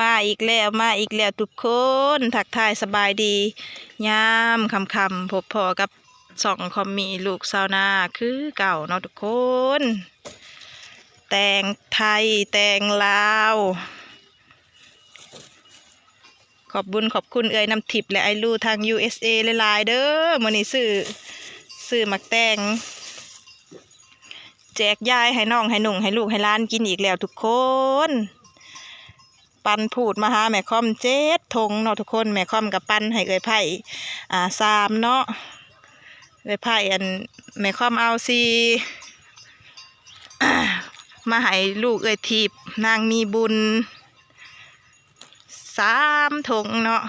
มาอีกแล้วทุกคนทักทายสบายดียามคำพบพอกับสองคอมมีลูกสาวนาคือเก่าเนาะทุกคนแต่งไทยแต่งลาวขอบคุณเอ่ยน้ำทิพย์และไอรูทาง USA หลายๆเด้อมื้อนี้ซื้อมักแตงแจกยายให้น้องให้หนุ่งให้ลูกให้หลานกินอีกแล้วทุกคนปันพูดมาหาแม่ค่อม7 ธงเนาะทุกคนแม่ค่อมกับปันให้เอ่ยไผ่3เนาะเอ่ยไผ่แม่ค่อมเอา4 มาให้ลูกเอ่ยทิพย์นางมีบุญ3 ธงเนาะ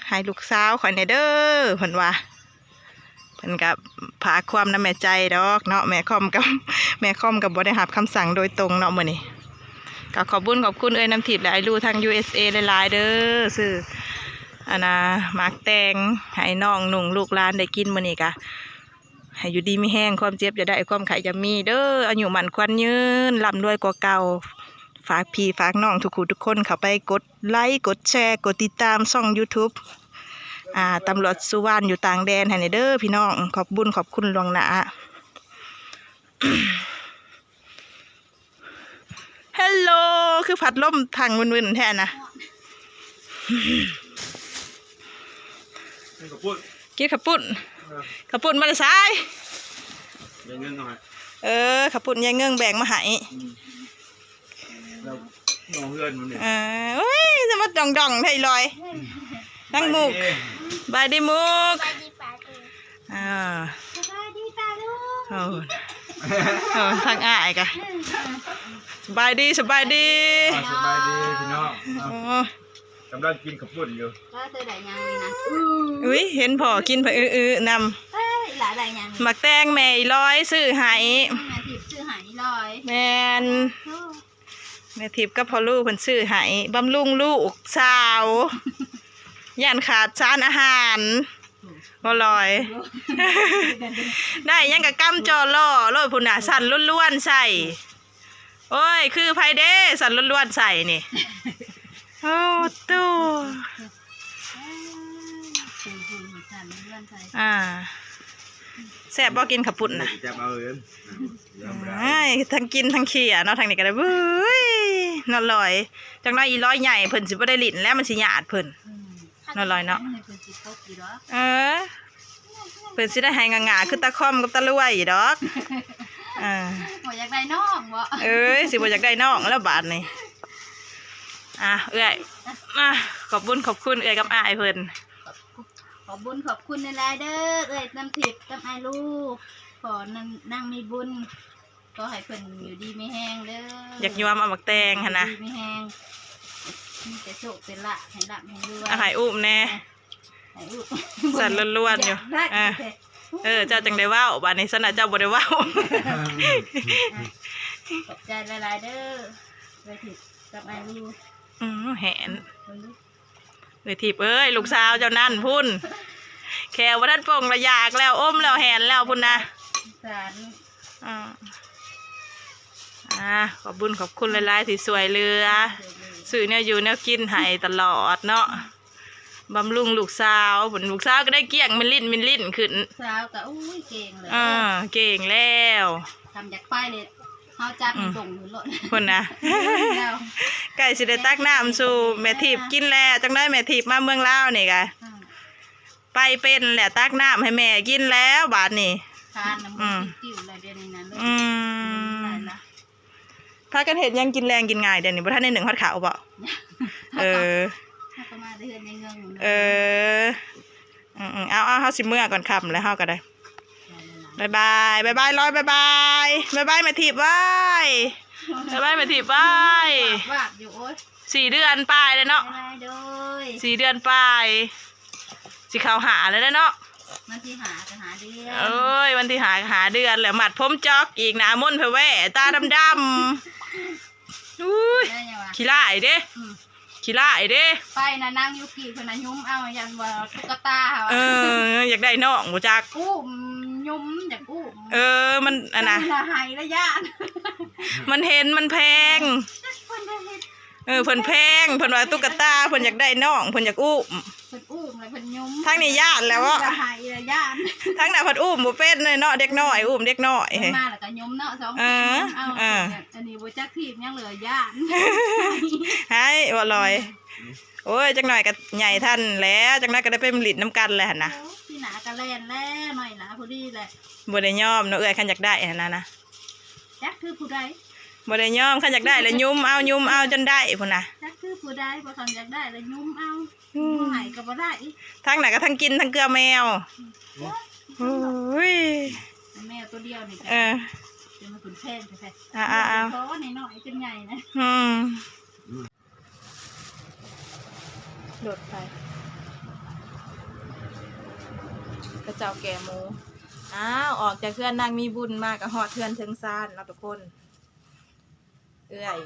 ให้ลูกสาวข่อยในเด้อเพิ่นว่าเพิ่นกับผาความน้ำแม่ใจดอกเนาะแม่ค่อมกับบ่ได้รับคำสั่งโดยตรงเนาะมื้อนี้ก็ขอบคุณเอ้ยน้ำทิพย์และไอรูทาง USA หลายๆเด้อซื้อมักแตงให้น้องหนุ่งลูกหลานได้กินมื้อนี้กะให้อยู่ดีมีแห้งความเจ็บจะได้ความไข้จะมีเด้ออายุมั่นขวัญยืนร่ำรวยกว่าเก่าฝากพี่ฝากน้องทุกคนเข้าไปกดไลค์กดแชร์กดติดตามช่อง YouTube ตำรวจสุวรรณอยู่ต่างแดนให้เด้อพี่น้องขอบคุณล่วงหน้าฮัลโหลคือพัดลมทางวุ่นๆแท้นะกินขับปุ่นมาเลยซ้ายขับปุ่นยายเงื่งแบ่งมาให้น้องเพื่อนมันเนี่ยเฮ้ยจะมาดองไทยลอยนั่งมุกบายดีมุกสบายดีปลาลูกทางอ้ายกะสบายดีสบายดีพี่น้องกำลังกินข้าวปุ้นอยู่ก็เธอได้ยังนี่นะอุ้ยเห็นพ่อกินเผนนำหลายได้ยังหมักแตงแม่ร้อยซื้อให้แม่ทิพย์ซื้อหายลอยแม่ทิพย์ก็พอลูกเพิ่นซื้อให้บำรุงลูกสาวย่านขาดสารอาหารบ่ลอยได้ยังกับกำจอล่อโลดพุ่นน่ะสั่นล้วนๆใส่โอ้ยคือไผเด้สั่นล้วนๆใส่นี่โอ้ตู้แซ่บบ่กินขับปุ่นน่ะทั้งกินทั้งเขี่ยเนาะทางนี้ก็ได้เว้ยนอร่อยจังน้อยอีร้อยใหญ่เพิ่นสิบ่ได้ลิ้นแล้วมันสิหยาดเพิ่นนอร่อยเนาะเพิ่นสิได้ให้งาคือตะค่อมกับตะลุยดอกบ่อยากได้น้องบ่สิบ่อยากได้น้องแล้วบาดนี้เอ้ยขอบคุณเอ้ยกับอ้ายเพิ่นขอบคุณในรายเด้อเอ้ยน้ำทิพย์กับไอ้ลูกขอนั่งมีบุญก็ให้เพิ่นอยู่ดีไม่แห้งเด้ออยากยอมเอาหมักแตงหั่นนะไม่แห้งมีแต่โชคเป็นละให้รับให้รวยให้อุ้มแน่สั่นล้วนๆอยู่เจ้าจังได้ว้าวบาดนี้สนะเจ้าบ่ได้ว้าวขอบใจหลายๆเด้อเอ้ยทิพย์กับไอ้ลูกแหนเลยทิพย์เอ้ยลูกสาวเจ้านั่นพุ่นแขวว่าท่านป่งระยากแล้วอมแล้วแหนแล้วพุ่นนะขอบคุณหลายๆที่สวยเรือสื่อเนี่ยอยู่เนี่ยกินให้ตลอดเนาะบำรุงลูกสาวผลลูกสาวก็ได้เกี่ยงมินลิ้นขึ้นสาวก็อุ้ยเก่งเลยเก่งแล้วทำจากป้ายเลยเขาจับส่งหนุนรถคนนะไก่สิได้ตักน้ำสู่แม่ทิพย์กินแล้วจังได้แม่ทิพย์มาเมืองลาวนี่กะไปเป็นแหละตักน้ำให้แม่กินแล้วบาดนี่ทานน้ำมันจิ้วอะไรเดี๋ยวนี้นะถ้ากันเห็นยังกินแรงกินง่ายเดี๋ยวนี้บ่ท่านใน1 ฮอดขาวเปล่าเอาสิเมื่อก่อนคำแล้วเฮาก็ได้บายบายร้อยบายบายมาถีบว้ายมาถีบว้าย4 เดือนปลายเลยเนาะ4 เดือนปลายสิเขาหาเลยเนาะวันที่หาเดือนวันที่หาเดือนแล้วหมัดผมจอกอีกหนามุ่นเพแว่ตาดำอุ้ยขี้ไล่เด้ไปนะนั่งยุกีคนน่ะยุ่มเอายันว่าตุ๊กตาอยากได้น้องบ่จักยุ่มอยากมันละหายละย่านมันเห็นมันแพง เพิ่นแพงเพิ่นว่าตุ๊กตาเพิ่นอยากได้น้องเพิ่นอยากอุ้ม เพิ่นอุ้มเลยเพิ่นยุ้ม ทั้งนี้ญาติแล้วว่า จะหายเลยย่าน ทั้งนั้นเพิ่นอุ้มบ่เป็นเลยเนาะเด็กน้อยอุ้มเด็กน้อย มาแล้วก็ยุ้มเนาะสอง เออ เอา เออ อันนี้บ่จักทีบยังเหลือย่าน ให้บ่ลอย โอ้ยจังหน่อยก็ใหญ่ท่านแล้วจังนั้นก็ได้เป็นหลิดน้ำกันแล้วหั่นนะ ที่หนากระแลนแล้วหน่อยหนาพอดีแหละ บ่ได้ยอมเนาะเอ้ยคันอยากได้หั่นนะ จักคือผู้ใด บ่ได้ยอมคันอยากได้แล้วยุ่มเอาจนได้พุ่นน่ะ จักคือผู้ใดพอทำอยากได้แล้วยุ้มเอาบ่ใหายก็บ่ได้อีก ทั้งน่ะก็ทั้งกินทั้งเกลือแมวโอ้ย แมวตัวเดียวนี่จ้ะ เออ จะมาขุนแพงใช่ไหม เอา เพราะว่าน้อยๆเป็นใหญ่นะ โดดไปกระเจ้าแก่หมูอ้าวออกจากเพื่อนนางมีบุญมากกับฮอดเพื่อนเทิงซานเนาะทุกคนเอื้อย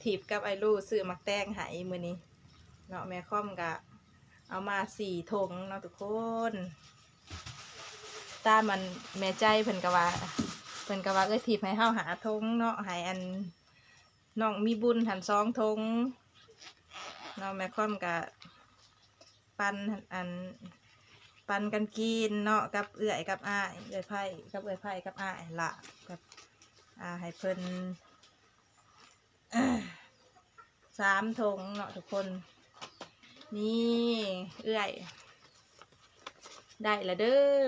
ถีบกับไอ้ลูกซื้อมักแตงให้มื้อนี้เนาะแม่ค่อมกะเอามา4 ถุงเนาะทุกคนตามมันแม่ใจเพิ่นก็ว่าเอ้ยถีบให้เฮาหาถุงเนาะให้อันน้องมีบุญหัน2 ถุงเนาะแม่ค่อมกะปันกันกินเนาะกับเอื้อยกับอ้ายเอื้อยไผ่กับอ้ายละกับให้เพิ่น3 ถุงเนาะทุกคนนี่เอื้อยได้ละเด้อ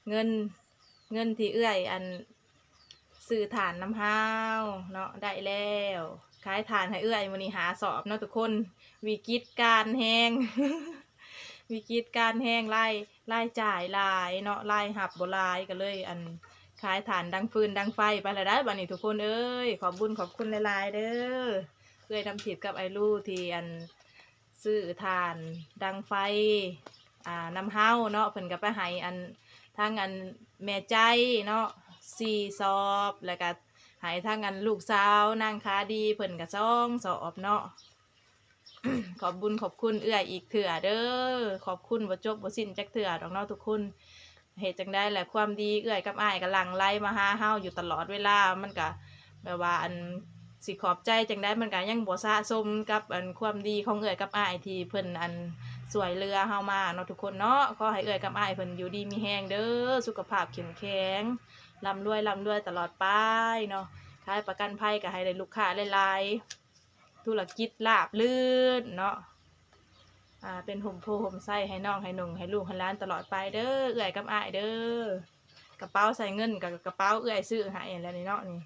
เงินที่เอื้อยอันซื้อถ่านน้ำห้าวเนาะได้แล้วขายถ่านให้เอื้อยมื้อนี้หาสอบเนาะทุกคนวิกฤตการแห้ง วิกฤตการแห้งรายจ่ายหลายเนาะรายหับบ่หลายก็เลยอันขายถ่านดังฟืนดังไฟไปแล้วได้บัดนี้ทุกคนเอ้ยขอบคุณหลายๆเด้อเอื้อยทำผิดกับไอ้ลูกที่อันซื้อถ่านดังไฟน้ำเฮาเนาะเพิ่นก็ไปให้อันทางอันแม่ใจเนาะ4 สอบแล้วก็ให้ทางอันลูกสาวนางค้าดีเพิ่นก็2 สอบเนาะ ขอบคุณเอื้อยอีกเถื่อเด้อขอบคุณบ่จบบ่สิ้นจักเถื่อดอกเนาะทุกคนเหตุจังได้แหละความดีเอื้อยกับอ้ายก็หลั่งไหลมาหาเฮาอยู่ตลอดเวลามันก็แบบว่าอันสิขอบใจจังได้มันก็ยังบ่สะสมกับอันความดีของเอื้อยกับอ้ายที่เพิ่นอันสวยเรือเฮามาเนาะทุกคนเนาะขอให้เอื้อยกับอ้ายเพิ่นอยู่ดีมีแรงเด้อสุขภาพเข้มแข็งร่ำรวยตลอดไปเนาะขายประกันภัยก็ให้ได้ลูกค้าหลายๆธุรกิจราบรื่นเนาะเป็นห่มโพห่มไส้ให้น้องให้หนุ่งให้ลูกให้หล้านตลอดไปเด้อเอื้อยกับอ้ายเด้อกระเป๋าใส่เงินกับกระเป๋าเอื้อยซื้อให้แล้วนี่เนาะนี่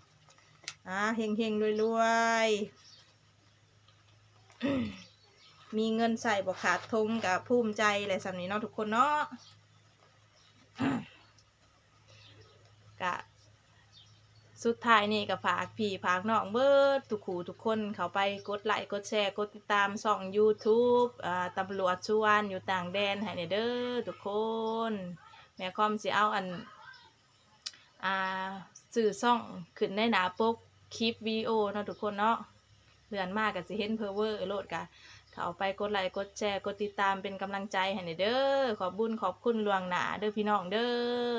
เฮงรวยมีเงินใส่บ่ขาดทุนกับภูมิใจอะไรสำนี้เนาะทุกคนเนาะกะสุดท้ายนี่ก็ฝากพี่ฝากน้องเบิดทุกคู่ทุกคนเข้าไปกดไลค์กดแชร์กดติดตามช่อง YouTube ตำรวจชวนอยู่ต่างแดนให้เด้อทุกคนแม่คอมสิเอาอันสื่อช่องขึ้นในหน้าปกคลิปวิดีโอเนาะทุกคนเนาะเดือนมากก็สิเห็นเพอเวอร์โลดกะเข้าไปกดไลค์กดแชร์กดติดตามเป็นกำลังใจให้เด้อขอบคุณล่วงหน้าเด้อพี่น้องเด้อ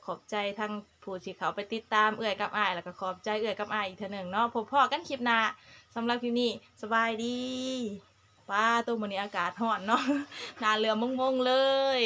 ขอบใจทั้งผู้ที่เขาไปติดตามเอื้อยกับอ้ายแล้วก็ขอบใจเอื้อยกับอ้ายอีกเทื่อหนึ่งเนาะพบพ่อกันคลิปหน้าสำหรับคลิปนี้สบายดีป้าตัวมื้อนี้อากาศร้อนเนาะหน้าเรือมงๆเลย